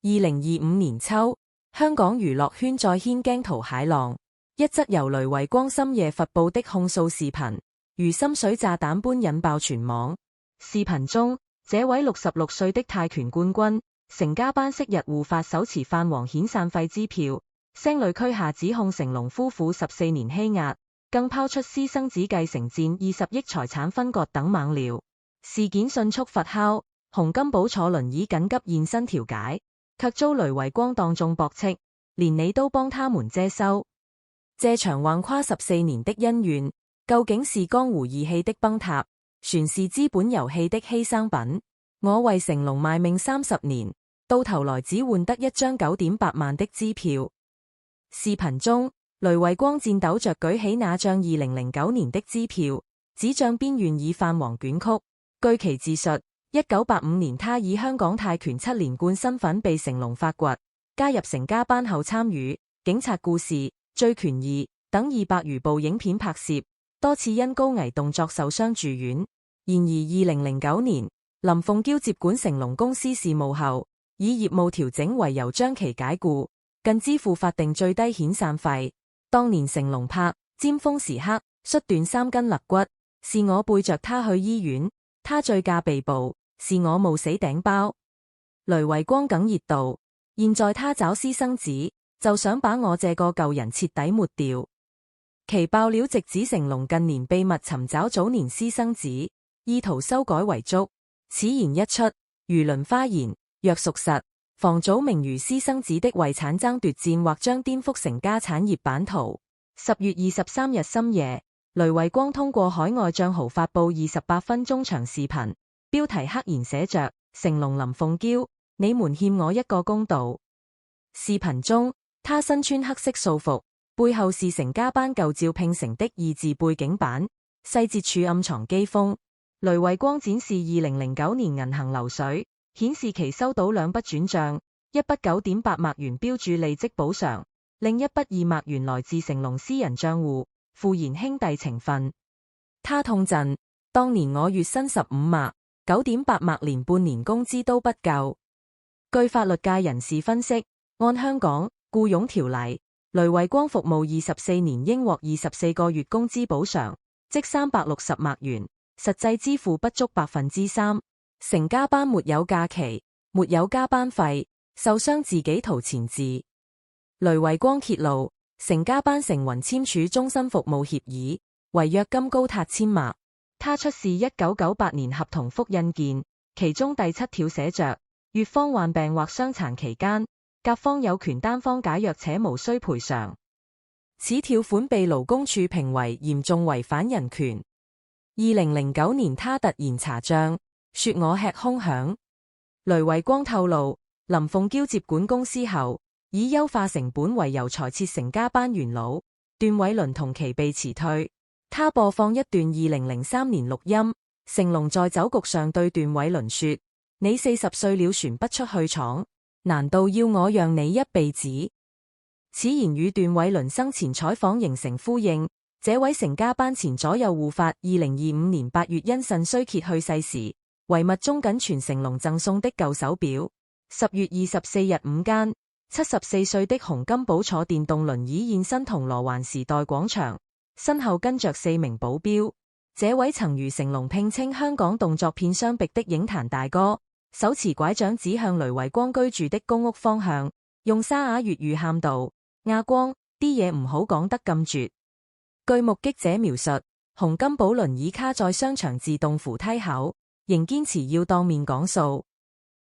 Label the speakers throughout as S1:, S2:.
S1: 2025年秋，香港娛樂圈再掀驚濤駭浪，一則由雷維光深夜發布的控訴視頻，如深水炸彈般引爆全網。視頻中，這位66歲的泰拳冠軍成家班昔日互發手持泛黃遣散費支票，聲淚俱下指控成龍夫婦14年欺壓，更拋出私生子繼承佔20億財產分割等猛料。事件迅速發酵，洪金寶坐輪椅緊急現身調解，卻遭雷維光當眾駁斥，連你都幫他們遮羞。這場橫跨14年的恩怨，究竟是江湖義氣的崩塌，全是資本遊戲的犧牲品？我為成龍賣命30年，到頭來只換得一張9.8萬的支票。視頻中，雷維光顫抖着舉起那張2009年的支票，紙帳邊緣已泛黃捲曲。據其自述，1985年他以香港泰拳7連冠身份被成龍發掘，加入成家班後參與《警察故事》《醉拳2》等200餘部影片拍攝，多次因高危動作受傷住院。然而2009年，林鳳嬌接管成龍公司事務後，以業務調整為由將其解僱，更支付法定最低遣散費。當年成龍拍《尖峰時刻》摔斷3根肋骨，是我背着他去醫院。他醉駕被捕，是我冒死頂包。雷維光哽咽道：現在他找私生子，就想把我這個舊人徹底抹掉。其爆料直指成龍近年秘密尋找早年私生子，意圖修改遺囑。此言一出，如輪花言，若屬實，房祖名與私生子的遺產爭奪戰或將顛覆成家產業版圖。10月23日深夜，雷維光通過海外賬號發布28分鐘長視頻，標題黑言寫着：成龍林鳳嬌，你們欠我一個公道。視頻中，他身穿黑色素服，背後是成家班舊照拼成的2字背景板，細節處暗藏譏諷。雷維光展示2009年銀行流水，顯示其收到2筆轉賬，一筆9.8萬元標注利息補償，另一筆2萬元來自成龍私人賬戶，附言兄弟情分。他痛贈：當年我月薪15萬，9.8萬連半年工資都不夠。據法律界人士分析，按香港僱傭條例，雷維光服務24年應獲24個月工資補償，即360萬元，實際支付不足3%。成家班沒有假期，沒有加班費，受傷自己掏錢治。雷維光揭露，成家班成雲簽署終身服務協議，違約金高達千萬。他出示1998年合同複印件，其中第7條寫着：乙方患病或傷殘期間，甲方有權單方解約且無需賠償。此條款被勞工處評為嚴重違反人權。2009年他突然查賬，說我吃空饗。雷維光透露，林鳳嬌接管公司後，以優化成本為由裁撤成家班元老，段偉倫同期被辭退。他播放一段2003年錄音，成龍在酒局上對段偉倫說：你40歲了船不出去闖，難道要我讓你一輩子？此言與段偉倫生前採訪形成呼應。這位成家班前左右護法2025年8月因腎衰竭去世時，遺物中僅存成龍贈送的舊手錶。10月24日午間，74歲的洪金寶坐電動輪椅現身銅鑼灣時代廣場，身後跟着4名保鏢。這位曾如成龍聘稱香港動作片雙璧的影壇大哥，手持拐杖指向雷維光居住的公屋方向，用沙啞粵語喊道：亞光，啲嘢唔好講得咁絕。據目擊者描述，洪金寶輪椅卡在商場自動扶梯口，仍堅持要當面講數。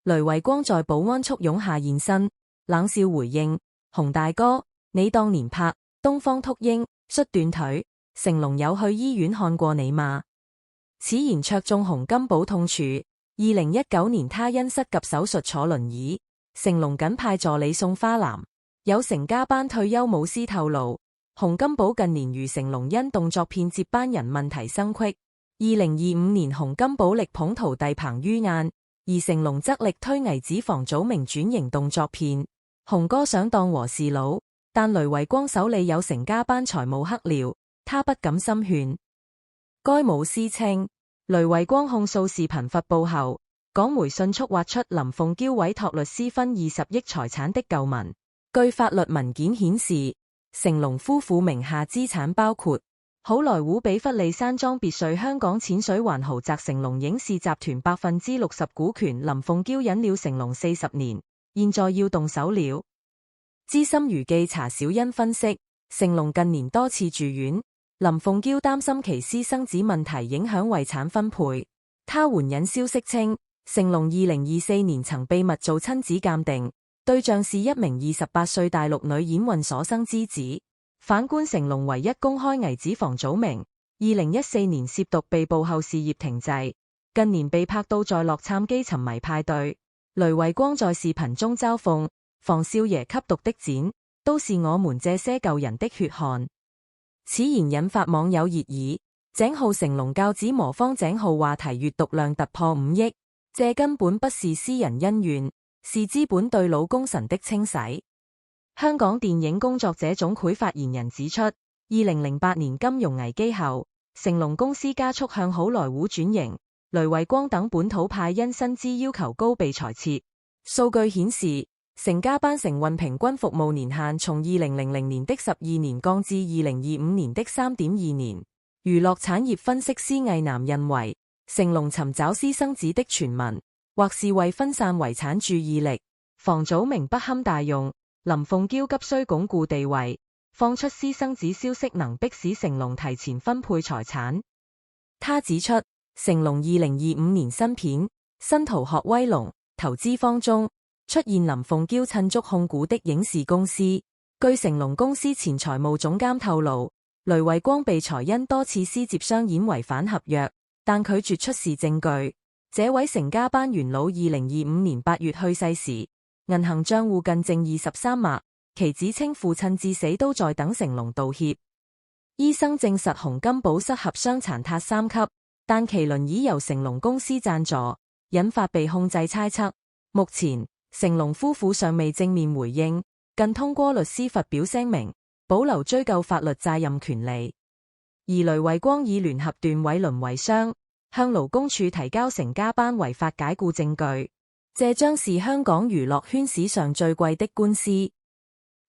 S1: 雷維光在保安簇擁下現身，冷笑回應：洪大哥，你當年拍《東方禿鷹》摔斷腿，成龍有去醫院看過你嗎？此言戳中洪金寶痛處。2019年他因膝及手術坐輪椅，成龍僅派助理送花籃。有成家班退休武師透露，洪金寶近年與成龍因動作片接班人問題生隙。2025年洪金寶力捧徒弟彭于晏，而成龍則力推兒子房祖名轉型動作片。洪哥想當和事佬，但雷維光手裏有成家班財務黑料，他不敢深勸。該武師稱，雷維光控訴視頻發布後，港媒迅速挖出林鳳嬌委託律師分20億財產的舊聞。據法律文件顯示，成龍夫婦名下資產包括好萊塢比弗利山莊別墅、香港淺水灣豪宅、成龍影視集團60%股權。林鳳嬌忍了成龍40年，現在要動手了。資深娛記查小欣分析，成龍近年多次住院，林鳳嬌擔心其私生子問題影響遺產分配。他援引消息稱，成龍2024年曾秘密做親子鑑定，對象是一名28歲大陸女演員所生之子。反觀成龍唯一公開兒子房祖名，2014年涉毒被捕後事業停滯，近年被拍到在洛杉磯沉迷派對。雷維光在視頻中嘲諷房少爺吸毒的剪，都是我們這些舊人的血汗。此言引發網友熱議，井號成龍教子魔方井號話題閱讀量突破5億，這根本不是私人恩怨，是資本對老功臣的清洗。香港電影工作者總會發言人指出，2008年金融危機後，成龍公司加速向好萊塢轉型，雷維光等本土派因薪資要求高被裁撤。數據顯示，成家班承運平均服務年限從2000年的12年降至2025年的3.2年。娛樂產業分析師魏南認為，成龍尋找私生子的傳聞，或是為分散遺產注意力。房祖名不堪大用，林鳳嬌急需鞏固地位，放出私生子消息能迫使成龍提前分配財產。他指出，成龍2025年新片《新逃學威龍》投資方中出現林鳳嬌趁足控股的影視公司。據成龍公司前財務總監透露，雷維光被裁因多次私接商演違反合約，但拒絕出示證據。這位成家班元老2025年8月去世時，銀行賬戶近淨23萬，其子稱父親至死都在等成龍道歉。醫生證實洪金寶失合傷殘塔3級，但其輪椅由成龍公司贊助，引發被控制猜測。目前成龍夫婦尚未正面回應，更通過律師發表聲明，保留追究法律責任權利。而雷維光以聯合斷委輪為商，向勞工處提交成家班違法解僱證據，這將是香港娛樂圈史上最貴的官司。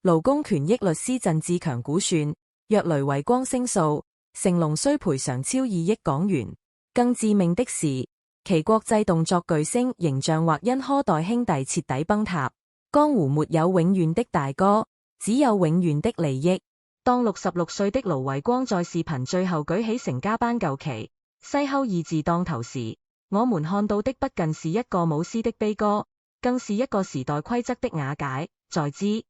S1: 勞工權益律師鄭志強估算，若雷維光勝訴，成龍需賠償超2億港元。更致命的是，其國際動作巨星形象或因柯代兄弟徹底崩塌。江湖沒有永遠的大哥，只有永遠的利益。當66歲的盧維光在視頻最後舉起成家班舊旗，西吼二字當頭時，我們看到的不僅是一個舞獅的悲歌，更是一個時代規則的瓦解。在之